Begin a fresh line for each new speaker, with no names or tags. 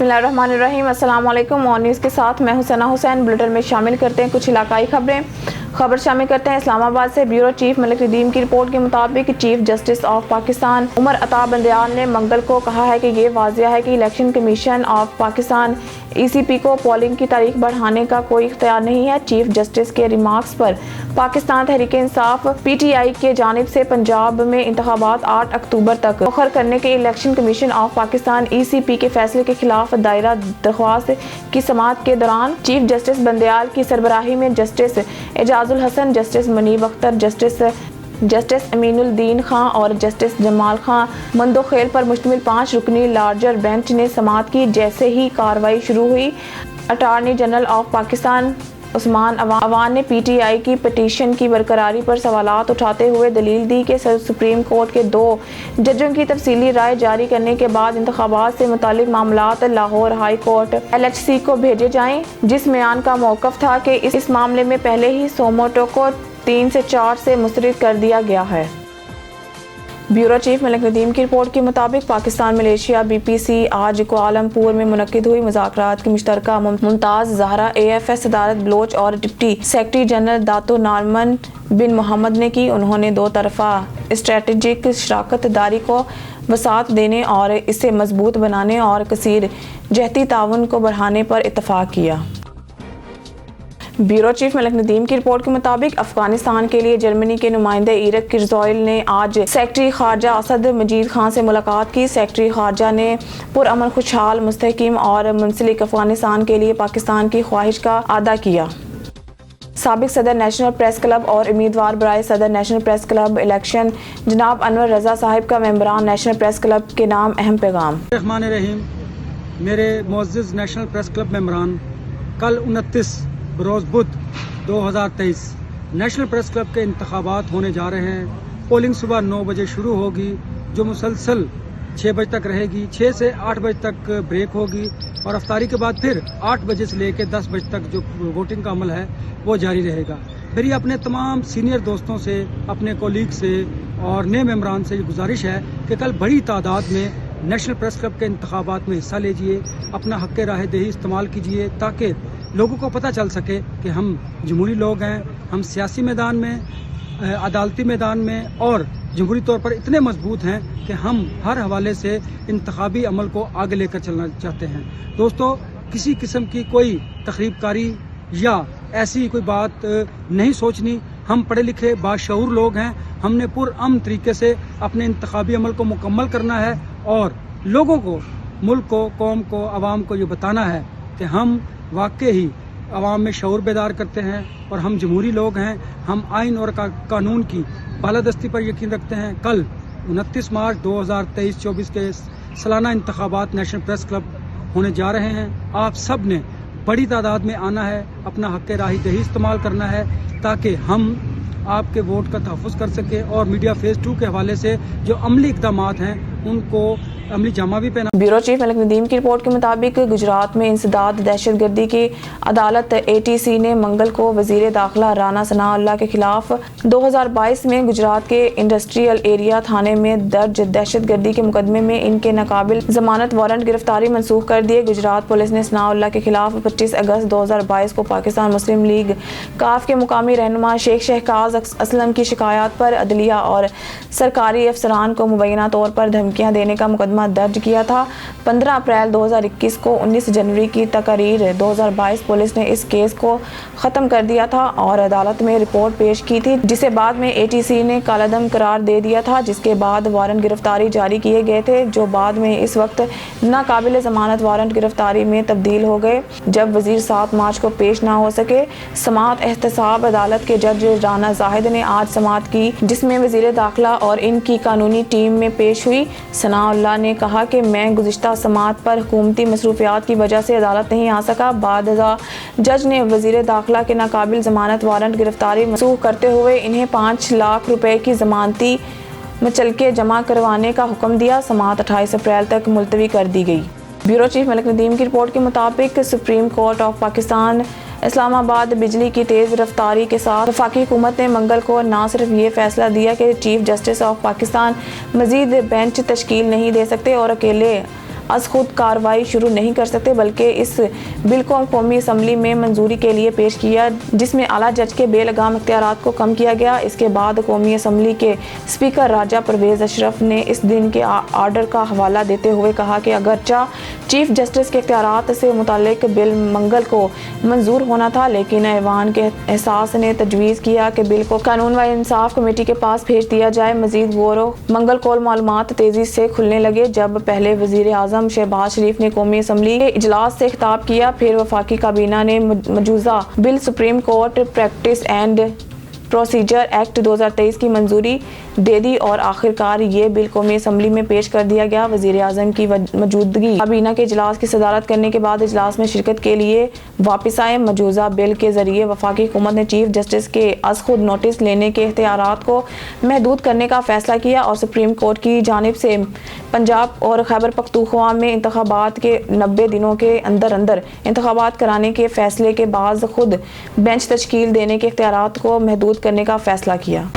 बिस्मिल्लाहिर्रहमानिर्रहीम। अस्सलाम वालेकुम। ऑन न्यूज़ के साथ मैं हुसैना हुसैन। बुलेटिन में शामिल करते हैं कुछ इलाकाई खबर शामिल करते हैं इस्लामाबाद से। ब्यूरो चीफ मलिक नदीम की रिपोर्ट के मुताबिक chief justice of Pakistan Umar Ata Bandial ने मंगल को कहा है कि ये वाज़िया है कि election commission of Pakistan ECP को पोलिंग की तारीख बढ़ाने का कोई इख्तियार नहीं है। चीफ जस्टिस के रिमार्क्स पर पाकिस्तान तहरीक इंसाफ PTI के जानिब से पंजाब में इंतखाबात 8 अक्टूबर तक मुखर करने के election commission of Pakistan ECP के फैसले के खिलाफ दायरा दरख्वास्त की समाअत के दौरान चीफ जस्टिस बंदयाल की सरबराही में justice Ejazul Hasan, justice Munib Akhtar, justice Aminuddin Khan और जस्टिस जमाल खां मंदोखेल पर मुश्तमिल 5 रुकनी लार्जर बेंच ने समाअत की। जैसे ही कार्रवाई शुरू हुई, attorney general of Pakistan Usman Awan ने PTI की पटिशन की बरकरारी पर सवालात उठाते हुए दलील दी कि सुप्रीम कोर्ट के 2 जजों की तफसीली राय जारी करने के बाद इंतखाबात से मुतालिक मामलात लाहौर हाई कोर्ट LHC को भेजे जाएं, जिस बयान का मौक़िफ़ था कि इस मामले में पहले ही सोमोटो को 3 से 4 से मुस्तरद कर दिया गया है। ब्यूरो चीफ मलिक नदीम की रिपोर्ट के मुताबिक पाकिस्तान मलेशिया BPC आज कुआलालंपुर में मुनक्किद हुई मुज़ाकरात की मुश्तरका मुमताज़ ज़हरा AFS सदारत बलोच और deputy secretary general Dato Norman bin Mohammad ने की। उन्होंने 2 तरफ़ा स्ट्रेटजिक शराकत दारी को वसात देने और इसे मजबूत बनाने और कसीर जहती ताउन को बढ़ाने पर इत्तफ़ाक़ किया। ब्यूरो चीफ मलिक नदीम की रिपोर्ट के मुताबिक अफगानिस्तान के लिए जर्मनी के नुमाइंदे इरक किरज़ोइल ने आज सेक्रेटरी खारजा असद मजीद खान से मुलाकात की। सेक्रेटरी खारजा ने पुरअमन, खुशहाल, मुस्तहकिम और मुंसलिक अफगानिस्तान के लिए पाकिस्तान की ख्वाहिश का आदा किया। साबिक सदर नेशनल प्रेस क्लब और उम्मीदवार बराए सदर नेशनल प्रेस क्लब इलेक्शन जनाब अनवर रजा साहिब का मेंबरान नेशनल प्रेस क्लब के नाम अहम पैगाम।
मेरे मुअज़्ज़िज़ नेशनल प्रेस क्लब मेंबरान, कल 29 रोज़ बुध 2023 नेशनल प्रेस क्लब के इंतखाबात होने जा रहे हैं। पोलिंग सुबह 9 बजे शुरू होगी, जो मुसलसल 6 बजे तक रहेगी। 6 से 8 बजे तक ब्रेक होगी और अफ्तारी के बाद फिर 8 बजे से लेकर 10 बजे तक जो वोटिंग का अमल है वो जारी रहेगा। मेरी अपने तमाम सीनियर दोस्तों से, अपने कोलीग से और नए मेंबरान से गुजारिश है कि कल बड़ी तादाद में नेशनल प्रेस क्लब के इंतखाबात में हिस्सा लीजिए, अपना हक़ राह दही इस्तेमाल कीजिए, ताकि लोगों को पता चल सके कि हम जमहूरी लोग हैं, हम सियासी मैदान में, अदालती मैदान में और जमहूरी तौर पर इतने मजबूत हैं कि हम हर हवाले से इंतखाबी अमल को आगे लेकर चलना चाहते हैं। दोस्तों, किसी किस्म की कोई तखरीबकारी या ऐसी कोई बात नहीं सोचनी। हम पढ़े लिखे बाशऊर लोग हैं। हमने पुरअमन तरीके से अपने इंतखाबी अमल को मुकम्मल करना है और लोगों को, मुल्क को, कौम को, आवाम को ये बताना है कि हम वाकई ही आवाम में शऊर बेदार करते हैं और हम जमहूरी लोग हैं। हम आइन और कानून की बालादस्ती पर यकीन रखते हैं। कल 29 मार्च 2023-24 के सालाना इंतखाबात नेशनल प्रेस क्लब होने जा रहे हैं। आप सब ने बड़ी तादाद में आना है, अपना हक़ राह दही इस्तेमाल करना है, ताकि हम आपके वोट का तहफ़्फ़ुज़ कर सके और मीडिया फेज़ 2 के हवाले से जो अमली इक़दामात हैं उनको अमली जामा भी पहना।
ब्यूरो चीफ मलिक नदीम की रिपोर्ट के मुताबिक गुजरात में इंसदाद दहशतगर्दी की अदालत ATC ने मंगल को वजीर दाखिला राना सनाउल्लाह के खिलाफ 2022 में गुजरात के इंडस्ट्रियल एरिया थाने में दर्ज दहशतगर्दी के मुकदमे में इनके नाकाबिल जमानत वारंट गिरफ्तारी मनसूख कर दिए। गुजरात पुलिस ने सनाउल्लाह के खिलाफ 25 अगस्त 2022 को पाकिस्तान मुस्लिम लीग काफ के मुकामी रहनुमा शेख शहकाज असलम की शिकायत पर अदलिया और सरकारी अफसरान को मुबैना तौर पर धमकियाँ देने का मुकदमा दर्ज किया था। 15 अप्रैल 2021 को 19 जनवरी की तकरीर 2022 पुलिस ने इस केस को ख़त्म कर दिया था और अदालत में रिपोर्ट पेश की थी, जिसे बाद में ATC ने कालादम करार दे दिया था, जिसके बाद वारंट गिरफ्तारी जारी किए गए थे, जो बाद में इस वक्त नाकाबिल ज़मानत वारंट गिरफ्तारी में तब्दील हो गए जब वजीर 7 मार्च को पेश ना हो सके। समाअत एहतसाब अदालत के जज राना जाहिद ने आज समाअत की, जिसमें वजीर दाखिला और इनकी कानूनी टीम में पेश हुई। सनाउल्लाह ने कहा कि मैं गुज़िश्ता समाअत पर हुकूमती मसरूफियात की वजह से अदालत नहीं आ सका। बाद जज ने वजीर दाखिला के नाकाबिल ज़मानत वारंट गिरफ्तारी मनसूख करते हुए इन्हें 5 लाख रुपए की ज़मानती मचलके जमा करवाने का हुक्म दिया। समाअत 28 अप्रैल तक मुलतवी कर दी गई। ब्यूरो चीफ मलिक नदीम की रिपोर्ट के मुताबिक supreme court of Pakistan Islamabad बिजली की तेज़ रफ्तारी के साथ वफाकी हुकूमत ने मंगल को न सिर्फ ये फैसला दिया कि चीफ जस्टिस ऑफ पाकिस्तान मजीद बेंच तश्कील नहीं दे सकते और अकेले अज खुद कार्रवाई शुरू नहीं कर सकते, बल्कि इस बिल को कौमी असम्बली में मंजूरी के लिए पेश किया, जिसमें आला जज के बेलगाम इख्तियारात को कम किया गया। इसके बाद कौमी असम्बली के स्पीकर राजा परवेज़ अशरफ ने इस दिन के आर्डर का हवाला देते हुए कहा कि अगरचा चीफ जस्टिस के इख्तियारात से मुताल्लिक बिल मंगल को मंजूर होना था, लेकिन ऐवान के एहसास ने तजवीज़ किया कि बिल को कानून व इंसाफ कमेटी के पास भेज दिया जाए। मजीद गौर मंगल को मालूमात तेज़ी से खुलने लगे जब पहले वज़ीर आज़म शहबाज शरीफ ने कौमी असम्बली के इजलास से खिताब किया, फिर वफाकी काबीना ने मौजूदा bill supreme court practice and procedure act 2023 की मंजूरी दे दी और आखिरकार ये बिल कौमी असम्बली में पेश कर दिया गया। वज़ीर आज़म की मौजूदगी काबीना के इजलास की सदारत करने के बाद इजलास में शिरकत के लिए वापस आए। मौजूदा बिल के ज़रिए वफाकी हुकूमत ने चीफ जस्टिस के अज खुद नोटिस लेने के इख्तियारात को महदूद करने का फैसला किया और सुप्रीम कोर्ट की जानिब से पंजाब और खैबर पख्तूनख्वा में इंतखाबात के 90 दिनों के अंदर अंदर इंतखाबात कराने के फैसले के बाद खुद बेंच तश्कील देने के इख्तियारात को महदूद करने का फैसला किया।